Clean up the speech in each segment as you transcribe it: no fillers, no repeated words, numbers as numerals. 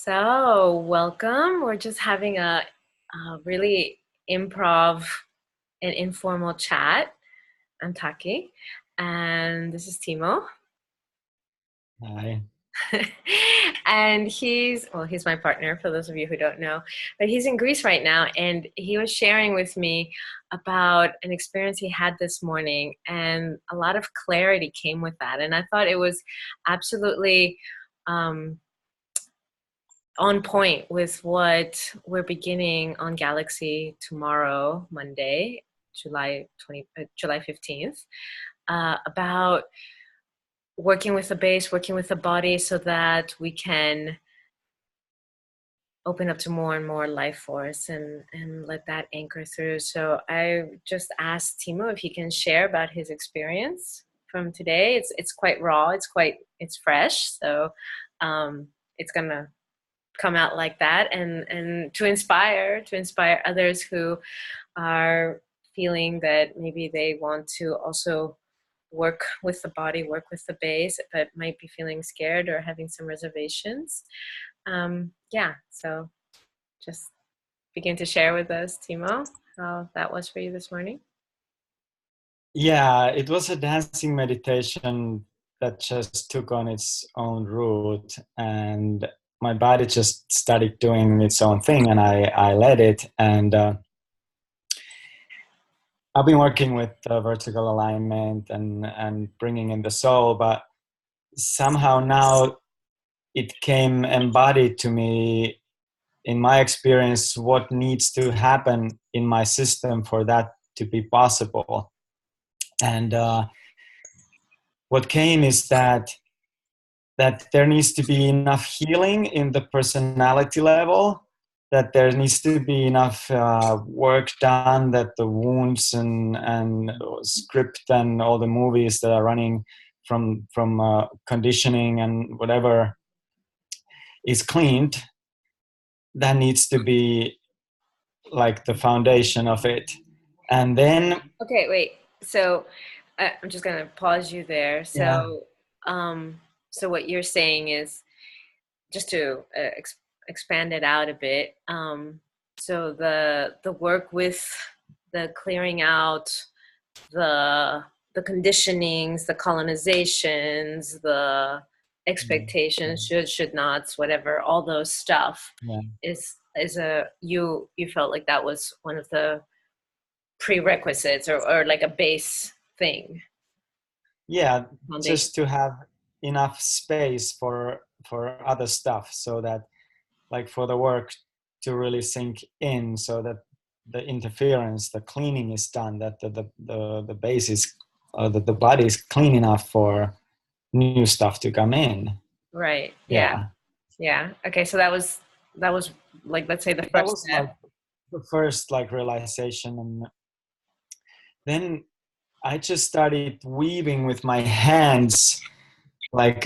So, welcome. We're just having a really improv and informal chat. I'm Taki'h, and this is Timo. Hi. And he's my partner, for those of you who don't know, but he's in Greece right now, and he was sharing with me about an experience he had this morning, and a lot of clarity came with that. And I thought it was absolutely on point with what we're beginning on Galaxy tomorrow, Monday, July 15th, about working with the base, working with the body so that we can open up to more and more life force and let that anchor through. So I just asked Timo if he can share about his experience from today. It's quite raw, it's fresh. So it's gonna come out like that, and to inspire others who are feeling that maybe they want to also work with the body, work with the base, but might be feeling scared or having some reservations. Yeah, so just begin to share with us, Timo, how that was for you this morning. Yeah, it was a dancing meditation that just took on its own route, and my body just started doing its own thing, and I led it. And I've been working with vertical alignment and bringing in the soul, but somehow now it came embodied to me in my experience what needs to happen in my system for that to be possible. And what came is that there needs to be enough healing in the personality level, that there needs to be enough work done, that the wounds and script and all the movies that are running from conditioning and whatever is cleaned. That needs to be like the foundation of it. And then Okay, wait. So I'm just gonna pause you there. yeah, So what you're saying is, just to expand it out a bit. So the work with the clearing out the conditionings, the colonizations, the expectations, should nots, whatever, all those stuff yeah. is a you felt like that was one of the prerequisites, or like a base thing. Yeah, Foundation. just to have enough space for other stuff, so that like for the work to really sink in, so that the interference, the cleaning is done, that the base is that the body is clean enough for new stuff to come in. Right. Yeah. Yeah, Yeah. Okay. So that was like, let's say, the that first was like step. the first like realization. And then I just started weaving with my hands, like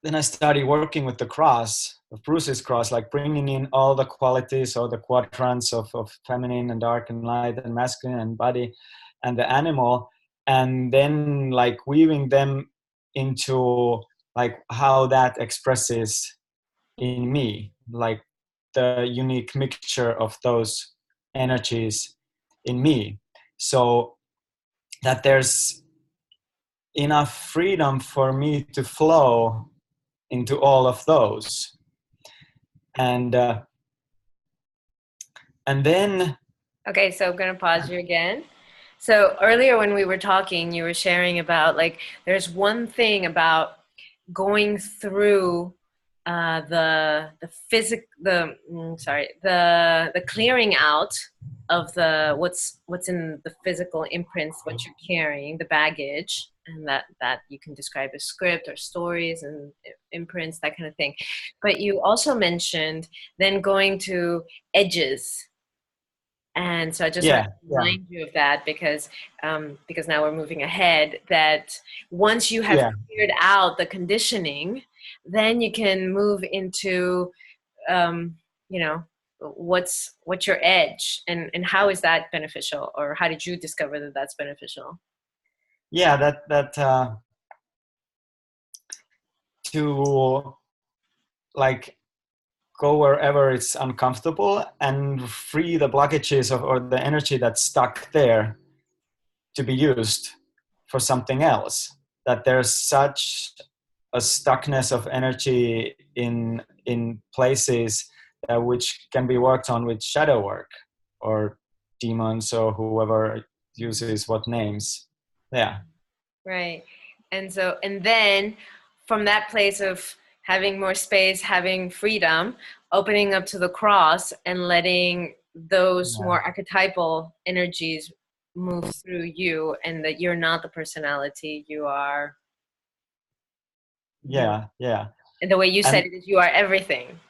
then I started working with the cross, of Bruce's cross, like bringing in all the qualities or the quadrants of feminine and dark and light and masculine and body and the animal, and then like weaving them into like how that expresses in me, like the unique mixture of those energies in me, so that there's enough freedom for me to flow into all of those. And then Okay. So I'm going to pause you again. So earlier when we were talking, you were sharing about, like, there's one thing about going through the physic the sorry, the clearing out of the what's in the physical imprints, what you're carrying, the baggage, and that you can describe as script or stories and imprints, that kind of thing. But you also mentioned then going to edges, and so I just want yeah, to yeah, remind you of that, because now we're moving ahead. That once you have yeah, cleared out the conditioning, then you can move into, um, you know, what's your edge, and how is that beneficial, or how did you discover that that's beneficial? yeah, that to like go wherever it's uncomfortable and free the blockages of, or the energy that's stuck there to be used for something else. That there's such a stuckness of energy in places which can be worked on with shadow work or demons or whoever uses what names. Yeah. Right. And so, and then from that place of having more space, having freedom, opening up to the cross and letting those Yeah. more archetypal energies move through you, and that you're not the personality, you are, you, Yeah. Yeah. and the way you said And it is, you are everything.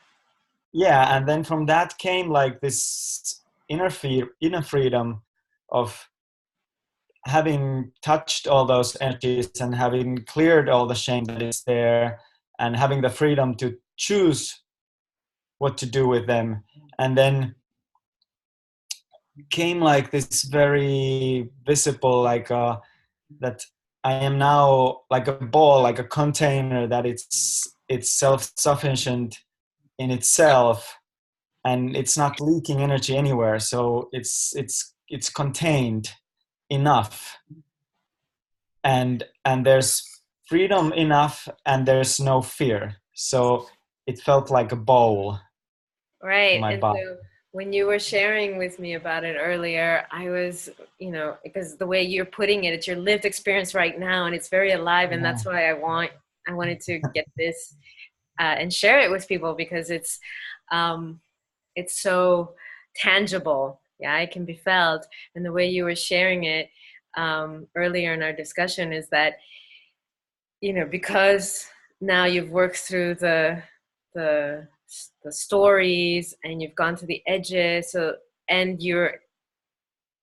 yeah, and then from that came like this inner freedom of having touched all those energies and having cleared all the shame that is there and having the freedom to choose what to do with them. And then came like this very visible, like that I am now like a ball, like a container that it's self-sufficient in itself, and it's not leaking energy anywhere, so it's contained enough, and there's freedom enough, and there's no fear, so it felt like a bowl in Right. my And body. so when you were sharing with me about it earlier, I was, because the way you're putting it, it's your lived experience right now, and it's very alive. And Yeah, that's why I wanted to get this and share it with people, because um, it's so tangible. Yeah, it can be felt. And the way you were sharing it earlier in our discussion is that, because now you've worked through the the stories, and you've gone to the edges, so and you're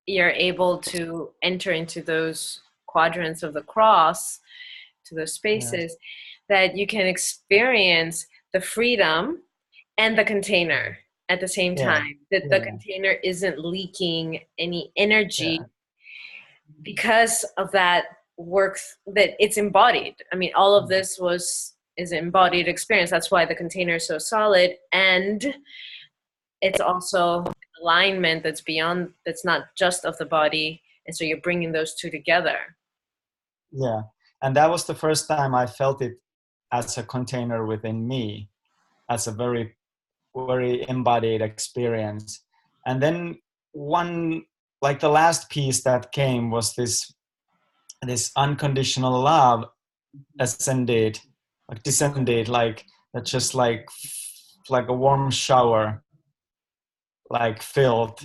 able to enter into those quadrants of the cross, to those yeah, spaces, that you can experience the freedom and the container at the same yeah, time, that the yeah, container isn't leaking any energy yeah, because of that work, that it's embodied. I mean, all of this is embodied experience. That's why the container is so solid, and it's also alignment that's beyond, that's not just of the body, and so you're bringing those two together. yeah. And that was the first time I felt it as a container within me, as a very very embodied experience. And then one, like the last piece that came was this unconditional love ascended, like descended, like that, just like a warm shower, like filled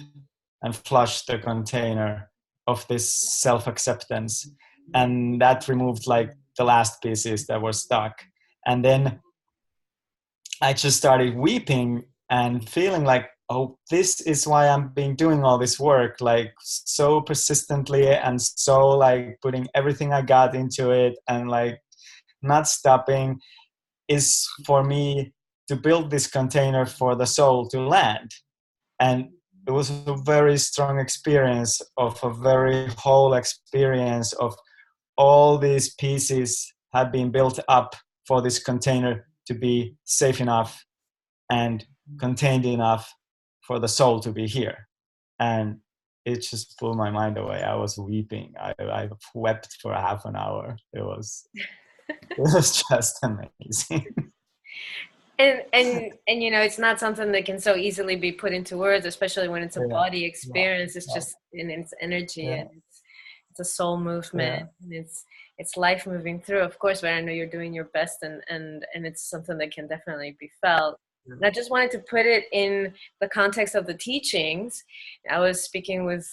and flushed the container of this self-acceptance, and that removed like the last pieces that were stuck. And then I just started weeping and feeling like, oh, this is why I'm being doing all this work, like so persistently and so like putting everything I got into it and like not stopping, is for me to build this container for the soul to land. And it was a very strong experience, of a very whole experience of all these pieces have been built up for this container to be safe enough and contained enough for the soul to be here. And it just blew my mind away. I was weeping. I wept for half an hour. It was just amazing. And it's not something that can so easily be put into words, especially when it's a Yeah, body experience. It's yeah, just in its energy, yeah, and it's a soul movement, yeah, and it's life moving through, of course. But I know you're doing your best, and it's something that can definitely be felt. And I just wanted to put it in the context of the teachings. I was speaking with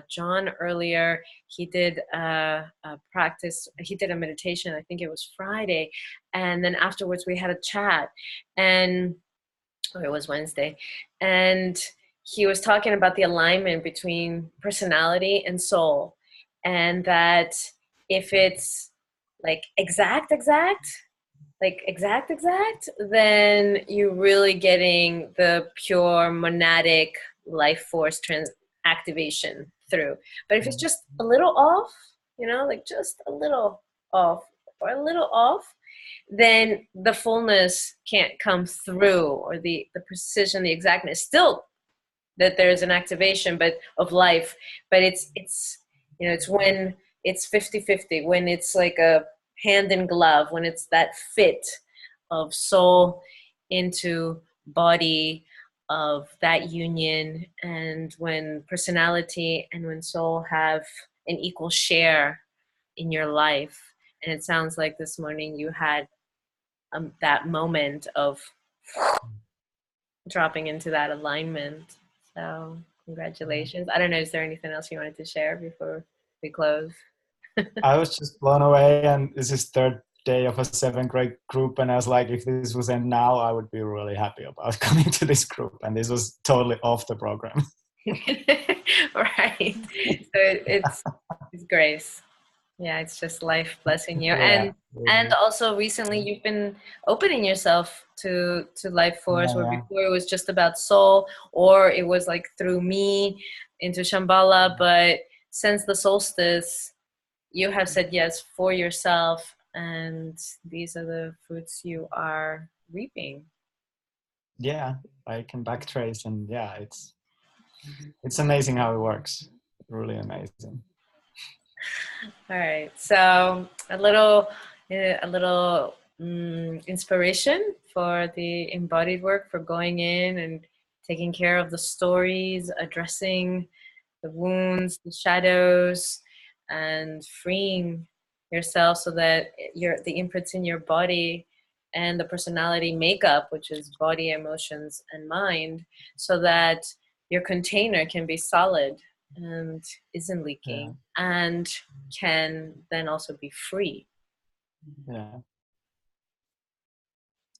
John earlier. He did a practice. He did a meditation. I think it was Friday, and then afterwards we had a chat, and or it was Wednesday, and he was talking about the alignment between personality and soul, and that if it's like exact, then you're really getting the pure monadic life force activation through. But if it's just a little off, like just a little off or a little off, then the fullness can't come through, or the precision, the exactness. Still, that there's an activation but of life, but it's you know, it's when it's 50-50, when it's like a hand in glove, when it's that fit of soul into body, of that union, and when personality and when soul have an equal share in your life. And it sounds like this morning you had that moment of dropping into that alignment. So congratulations. I don't know, is there anything else you wanted to share before we close? I was just blown away, and this is third day of a 7th grade group, and I was like, if this was end now, I would be really happy about coming to this group, and this was totally off the program. Right. So it's grace. Yeah, it's just life blessing you. Yeah, And also recently you've been opening yourself to life force, where yeah, before it was just about soul, or it was like through me into Shambhala. But since the solstice, you have said yes for yourself, and these are the fruits you are reaping. yeah. I can backtrace, and yeah, it's amazing how it works. Really amazing. All right. So a little inspiration for the embodied work, for going in and taking care of the stories, addressing the wounds, the shadows, and freeing yourself so that the imprints in your body and the personality makeup, which is body, emotions, and mind, so that your container can be solid and isn't Yeah, leaking, and can then also be free. yeah,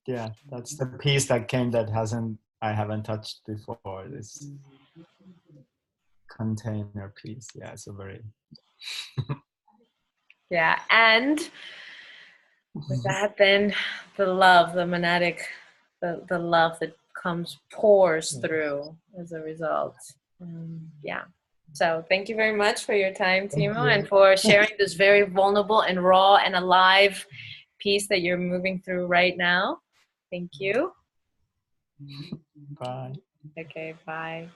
yeah. That's the piece that came that I haven't touched before. This container piece. Yeah, it's a very Yeah. And with that, then the love, the monadic, the love that pours through as a result. Yeah. So thank you very much for your time, Thank Timo, and you. for sharing this very vulnerable and raw and alive piece that you're moving through right now. Thank you. Bye. Okay, bye.